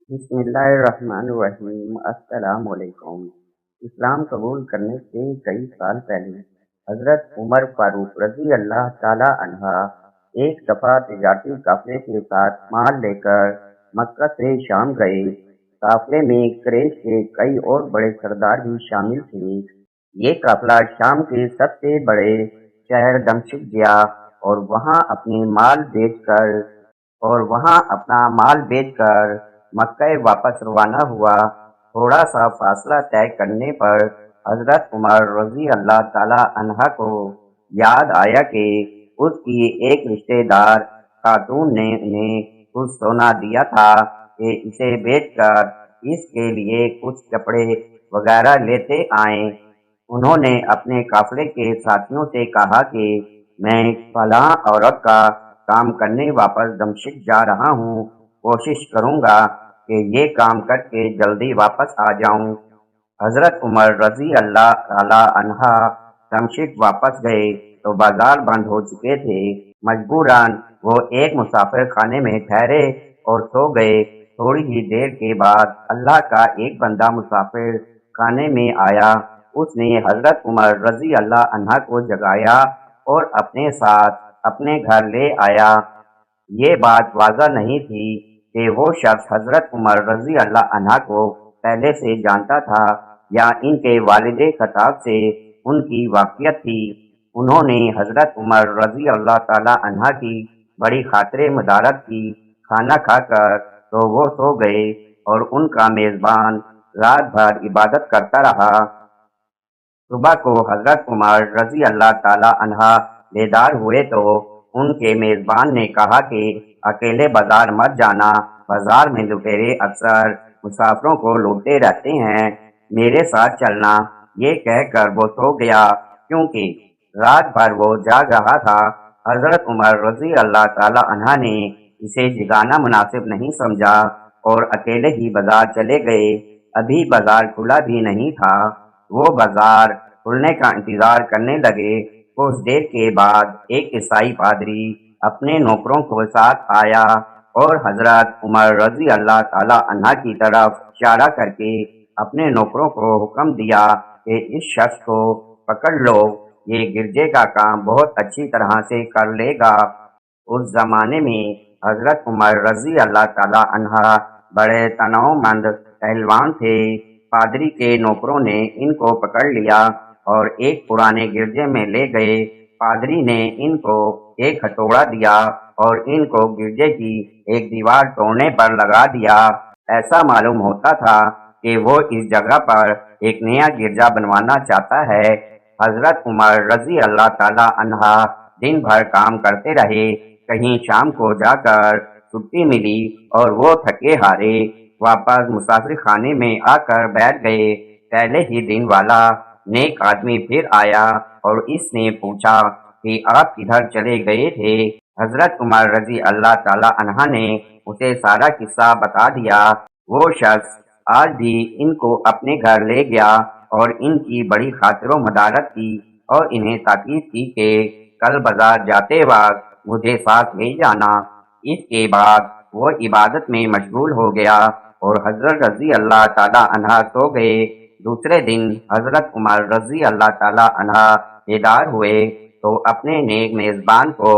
بسم اللہ الرحمن الرحیم۔ السلام علیکم۔ اسلام قبول کرنے سے کئی سال پہلے حضرت عمر فاروق رضی اللہ تعالی عنہ ایک دفعہ تجارتی قافلے کے ساتھ مال لے کر مکہ سے شام گئے۔ قافلے میں قریش کے کئی اور بڑے سردار بھی شامل تھے۔ یہ قافلہ شام کے سب سے بڑے شہر دمشق گیا اور وہاں اپنا مال بیچ کر مکہ واپس روانہ ہوا۔ تھوڑا سا فاصلہ طے کرنے پر حضرت عمر رضی اللہ تعالی عنہ کو یاد آیا کہ اس کی ایک رشتہ دار خاتون نے انہیں کچھ سونا دیا تھا کہ اسے بیچ کر اس کے لیے کچھ کپڑے وغیرہ لیتے آئیں۔ انہوں نے اپنے قافلے کے ساتھیوں سے کہا کہ میں فلاں عورت کا کام کرنے واپس دمشق جا رہا ہوں، کوشش کروں گا کہ یہ کام کر کے جلدی واپس آ جاؤں۔ حضرت عمر رضی اللہ تعالی عنہ دمشق واپس گئے تو بازار بند ہو چکے تھے۔ مجبوراً وہ ایک مسافر خانے میں ٹھہرے اور سو گئے۔ تھوڑی ہی دیر کے بعد اللہ کا ایک بندہ مسافر خانے میں آیا۔ اس نے حضرت عمر رضی اللہ عنہ کو جگایا اور اپنے ساتھ اپنے گھر لے آیا۔ یہ بات واضح نہیں تھی کہ وہ شخص حضرت عمر رضی اللہ عنہ کو پہلے سے جانتا تھا یا ان کے والد خطاب سے ان کی واقفیت تھی۔ انہوں نے حضرت عمر رضی اللہ تعالی عنہ کی بڑی خاطر مدارت کی۔ کھانا کھا کر تو وہ سو گئے اور ان کا میزبان رات بھر عبادت کرتا رہا۔ صبح کو حضرت عمر رضی اللہ تعالی عنہ بیدار ہوئے تو ان کے میزبان نے کہا کہ اکیلے بازار مت جانا، بازار میں لٹیرے اکثر مسافروں کو لوٹتے رہتے ہیں، میرے ساتھ چلنا۔ یہ کہہ کر وہ سو گیا کیونکہ رات بھر وہ جاگ رہا تھا۔ حضرت عمر رضی اللہ تعالی عنہ نے اسے جگانا مناسب نہیں سمجھا اور اکیلے ہی بازار چلے گئے۔ ابھی بازار کھلا بھی نہیں تھا۔ وہ بازار کھلنے کا انتظار کرنے لگے۔ کچھ دیر کے بعد ایک عیسائی پادری اپنے نوکروں کو ساتھ آیا اور حضرت عمر رضی اللہ تعالی عنہ کی طرف اشارہ کر کے اپنے نوکروں کو حکم دیا کہ اس شخص کو پکڑ لو، یہ گرجے کا کام بہت اچھی طرح سے کر لے گا۔ اس زمانے میں حضرت عمر رضی اللہ تعالی عنہ بڑے تنوع مند پہلوان تھے۔ پادری کے نوکروں نے ان کو پکڑ لیا اور ایک پرانے گرجے میں لے گئے۔ پادری نے ان کو ایک ہتھوڑا دیا اور ان کو گرجے کی ایک دیوار توڑنے پر لگا دیا۔ ایسا معلوم ہوتا تھا کہ وہ اس جگہ پر ایک نیا گرجا بنوانا چاہتا ہے۔ حضرت عمر رضی اللہ تعالی عنہ دن بھر کام کرتے رہے۔ کہیں شام کو جا کر چھٹی ملی اور وہ تھکے ہارے واپس مسافر خانے میں آ کر بیٹھ گئے۔ پہلے ہی دن والا نیک آدمی پھر آیا اور اس نے پوچھا کہ آپ کدھر چلے گئے تھے؟ حضرت عمر رضی اللہ تعالی عنہ نے اسے سارا قصہ بتا دیا۔ وہ شخص آج بھی ان کو اپنے گھر لے گیا اور ان کی بڑی خاطر و مدارت کی اور انہیں تاکید کی کہ کل بازار جاتے وقت مجھے ساتھ لے جانا۔ اس کے بعد وہ عبادت میں مشغول ہو گیا اور حضرت رضی اللہ تعالی عنہ سو گئے۔ دوسرے دن حضرت عمر رضی اللہ تعالی عنہ بیدار ہوئے تو اپنے نیک میزبان کو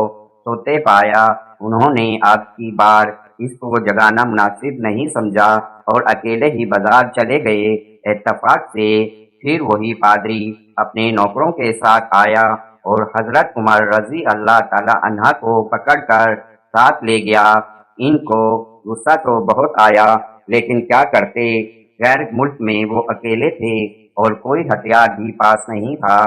سوتے پایا۔ انہوں نے آج کی بار اس کو جگانا مناسب نہیں سمجھا اور اکیلے ہی بازار چلے گئے۔ اتفاق سے پھر وہی پادری اپنے نوکروں کے ساتھ آیا اور حضرت عمر رضی اللہ تعالی عنہ کو پکڑ کر ساتھ لے گیا۔ ان کو غصہ تو بہت آیا لیکن کیا کرتے، غیر ملک میں وہ اکیلے تھے اور کوئی ہتھیار بھی پاس نہیں تھا۔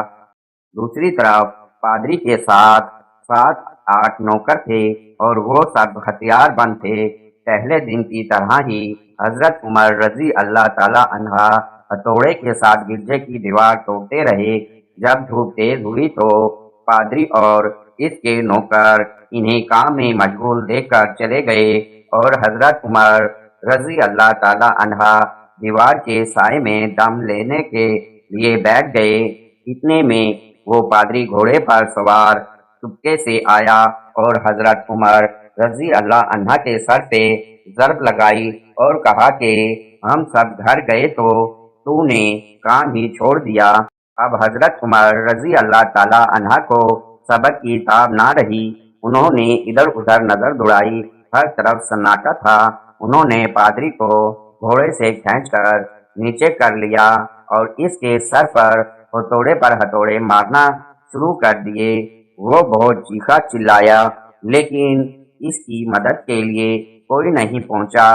دوسری طرف پادری کے ساتھ 7-8 نوکر تھے اور وہ سب ہتھیار بند تھے۔ پہلے دن کی طرح ہی حضرت عمر رضی اللہ تعالی عنہ ہتھوڑے کے ساتھ گرجے کی دیوار توڑتے رہے۔ جب دھوپ تیز ہوئی تو پادری اور اس کے نوکر انہیں کام میں مشغول دیکھ کر چلے گئے اور حضرت عمر رضی اللہ تعالی عنہ دیوار کے سائے میں دم لینے کے لیے بیٹھ گئے۔ اتنے میں وہ پادری گھوڑے پر سوار چپکے سے آیا اور حضرت عمر رضی اللہ عنہ کے سر پہ ضرب لگائی اور کہا کہ ہم سب گھر گئے تو تو نے کام ہی چھوڑ دیا۔ اب حضرت عمر رضی اللہ تعالی عنہ کو سبق کی تاب نہ رہی۔ انہوں نے ادھر ادھر نظر دوڑائی، ہر طرف سناٹا تھا۔ انہوں نے پادری کو گھوڑے سے کھینچ کر نیچے کر لیا اور اس کے سر پر ہتھوڑے مارنا شروع کر دیے۔ وہ بہت چیخا چلایا لیکن اس کی مدد کے لیے کوئی نہیں پہنچا۔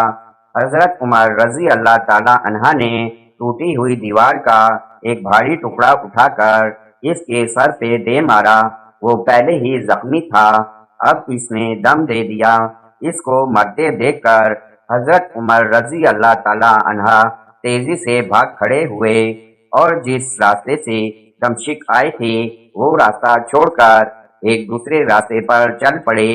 حضرت عمر رضی اللہ تعالی عنہ نے ٹوٹی ہوئی دیوار کا ایک بھاری ٹکڑا اٹھا کر اس کے سر پہ دے مارا۔ وہ پہلے ہی زخمی تھا، اب اس نے دم دے دیا۔ اس کو مرتے دیکھ کر حضرت عمر رضی اللہ تعالی عنہ تیزی سے بھاگ کھڑے ہوئے اور جس راستے سے دمشق آئے تھے وہ راستہ چھوڑ کر ایک دوسرے راستے پر چل پڑے۔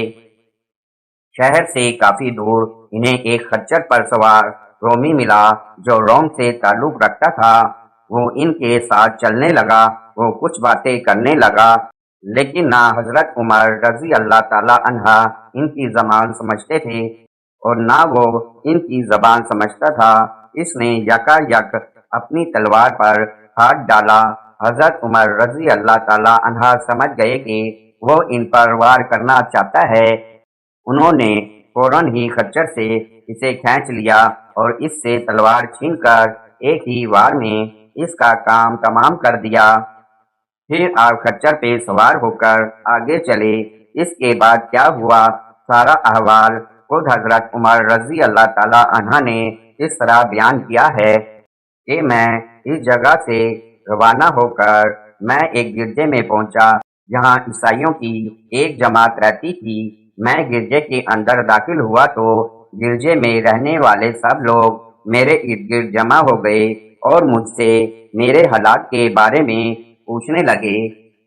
شہر سے کافی دور انہیں ایک خچر پر سوار رومی ملا جو روم سے تعلق رکھتا تھا۔ وہ ان کے ساتھ چلنے لگا۔ وہ کچھ باتیں کرنے لگا لیکن نہ حضرت عمر رضی اللہ تعالی عنہ ان کی زبان سمجھتے تھے اور نہ وہ ان کی زبان سمجھتا تھا۔ اس نے یکا یک اپنی تلوار پر ہاتھ ڈالا۔ حضرت عمر رضی اللہ تعالی عنہ سمجھ گئے کہ وہ ان پر وار کرنا چاہتا ہے۔ انہوں نے فوراً ہی خچر سے اسے کھینچ لیا اور اس سے تلوار چھین کر ایک ہی وار میں اس کا کام تمام کر دیا۔ پھر آپ خچر پہ سوار ہو کر آگے چلے۔ اس کے بعد کیا ہوا سارا احوال خود حضرت عمر رضی اللہ تعالی عنہ نے اس طرح بیان کیا ہے کہ میں اس جگہ سے روانہ ہو کر میں ایک گرجے میں پہنچا جہاں عیسائیوں کی ایک جماعت رہتی تھی۔ میں گرجے کے اندر داخل ہوا تو گرجے میں رہنے والے سب لوگ میرے ارد گرد جمع ہو گئے اور مجھ سے میرے حالات کے بارے میں پوچھنے لگے۔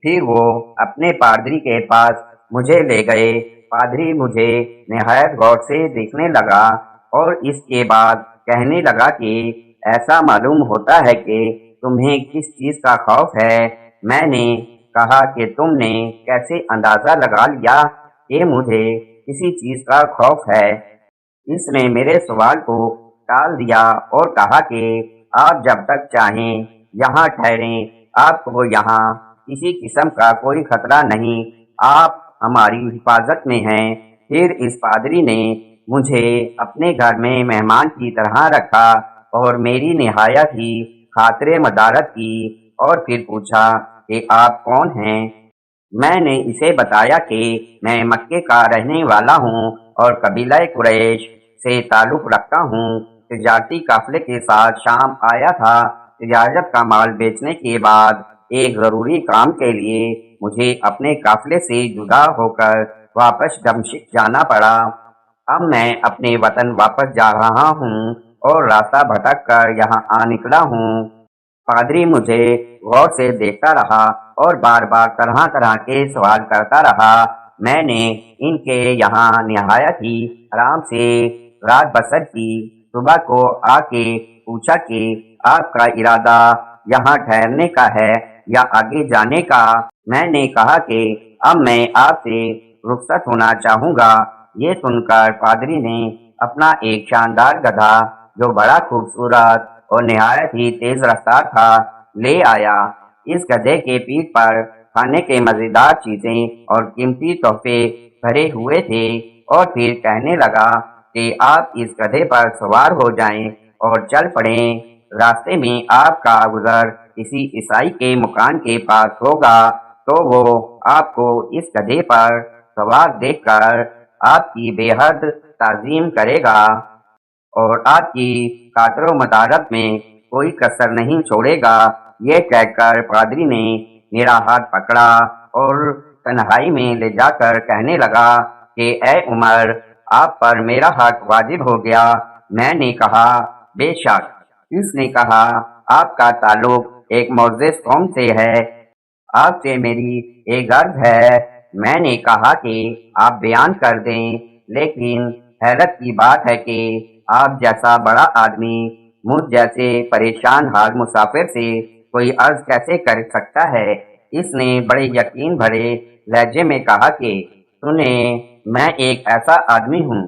پھر وہ اپنے پادری کے پاس مجھے لے گئے۔ پادری مجھے نہایت غور سے دیکھنے لگا اور اس کے بعد کہنے لگا کہ ایسا معلوم ہوتا ہے کہ تمہیں کس چیز کا خوف ہے۔ میں نے کہا کہ تم نے کیسے اندازہ لگا لیا کہ مجھے کسی چیز کا خوف ہے؟ اس نے میرے سوال کو ٹال دیا اور کہا کہ آپ جب تک چاہیں یہاں ٹھہریں، آپ کو یہاں کسی قسم کا کوئی خطرہ نہیں، آپ ہماری حفاظت میں ہیں۔ پھر اس پادری نے مجھے اپنے گھر میں مہمان کی طرح رکھا اور میری نہایت ہی خاطر مدارت کی اور پھر پوچھا کہ آپ کون ہیں؟ میں نے اسے بتایا کہ میں مکے کا رہنے والا ہوں اور قبیلہ قریش سے تعلق رکھتا ہوں۔ تجارتی قافلے کے ساتھ شام آیا تھا۔ تجارت کا مال بیچنے کے بعد ایک ضروری کام کے لیے مجھے اپنے قافلے سے جدا ہو کر واپس دمشق جانا پڑا۔ اب میں اپنے وطن واپس جا رہا ہوں اور راستہ بھٹک کر یہاں آ نکلا ہوں۔ پادری مجھے غور سے دیکھتا رہا اور بار بار طرح طرح کے سوال کرتا رہا۔ میں نے ان کے یہاں نہایت ہی آرام سے رات بسر کی۔ صبح کو آ کے پوچھا کہ آپ کا ارادہ یہاں ٹھہرنے کا ہے یا آگے جانے کا؟ میں نے کہا کہ اب میں آپ سے رخصت ہونا چاہوں گا۔ یہ سن کر پادری نے اپنا ایک شاندار گدھا جو بڑا خوبصورت اور نہایت ہی تیز رفتار تھا لے آیا۔ اس گدھے کے پیٹھ پر کھانے کے مزیدار چیزیں اور قیمتی تحفے بھرے ہوئے تھے اور پھر کہنے لگا کہ آپ اس گدھے پر سوار ہو جائیں اور چل پڑیں۔ راستے میں آپ کا گزر کسی عیسائی کے مکان کے پاس ہوگا تو وہ آپ کو اس گدھے پر سوار دیکھ کر آپ کی بے حد تعظیم کرے گا اور آپ کی خاطر و مدارت میں کوئی کسر نہیں چھوڑے گا۔ یہ کہہ کر پادری نے میرا ہاتھ پکڑا اور تنہائی میں لے جا کر کہنے لگا کہ اے عمر، آپ پر میرا حق واجب ہو گیا۔ میں نے کہا بے شک۔ اس نے کہا آپ کا تعلق ایک معزز قوم سے ہے، آپ سے میری ایک عرض ہے۔ میں نے کہا کہ آپ بیان کر دیں، لیکن حیرت کی بات ہے کہ آپ جیسا بڑا آدمی مجھ جیسے پریشان حال مسافر سے کوئی عرض کیسے کر سکتا ہے؟ اس نے بڑے یقین بھرے لہجے میں کہا کہ سنیں، میں ایک ایسا آدمی ہوں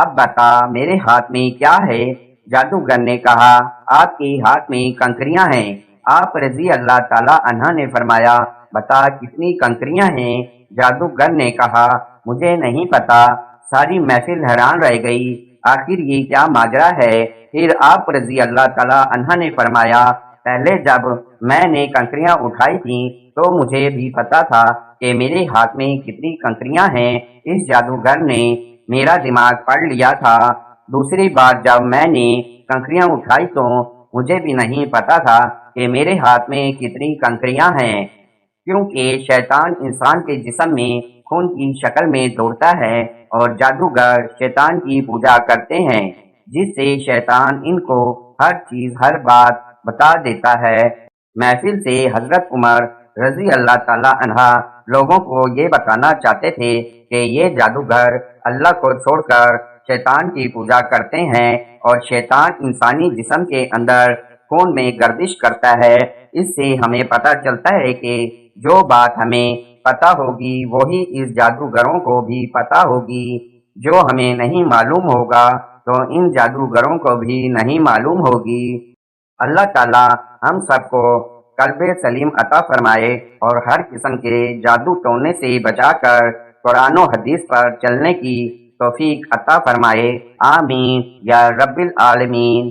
اب بتا میرے ہاتھ میں کیا ہے؟ جادوگر نے کہا آپ کے ہاتھ میں کنکریاں ہیں۔ آپ رضی اللہ تعالی عنہ نے فرمایا بتا کتنی کنکریاں ہیں؟ جادوگر نے کہا مجھے نہیں پتا۔ ساری محفل حیران رہ گئی، آخر یہ کیا ماجرا ہے؟ پھر آپ رضی اللہ تعالی عنہ نے فرمایا پہلے جب میں نے کنکریاں اٹھائی تھیں تو مجھے بھی پتا تھا کہ میرے ہاتھ میں کتنی کنکریاں ہیں، اس جادوگر نے میرا دماغ پڑھ لیا تھا۔ دوسری بار جب میں نے کنکریاں اٹھائی تو مجھے بھی نہیں پتا تھا کہ میرے ہاتھ میں کتنی کنکریاں ہیں، کیونکہ شیطان انسان کے جسم میں خون کی شکل میں دوڑتا ہے اور جادوگر شیطان کی پوجا کرتے ہیں، جس سے شیطان ان کو ہر چیز ہر بات بتا دیتا ہے۔ محفل سے حضرت عمر رضی اللہ تعالی عنہ لوگوں کو یہ بتانا چاہتے تھے کہ یہ جادوگر اللہ کو چھوڑ کر شیطان کی پوجا کرتے ہیں اور شیطان انسانی جسم کے اندر خون میں گردش کرتا ہے۔ اس سے ہمیں پتہ چلتا ہے کہ جو بات ہمیں پتہ ہوگی وہی اس جادوگروں کو بھی پتہ ہوگی، جو ہمیں نہیں معلوم ہوگا تو ان جادوگروں کو بھی نہیں معلوم ہوگی۔ اللہ تعالی ہم سب کو قلب سلیم عطا فرمائے اور ہر قسم کے جادو ٹونے سے بچا کر قرآن و حدیث پر چلنے کی توفیق عطا فرمائے، آمین یا رب العالمین۔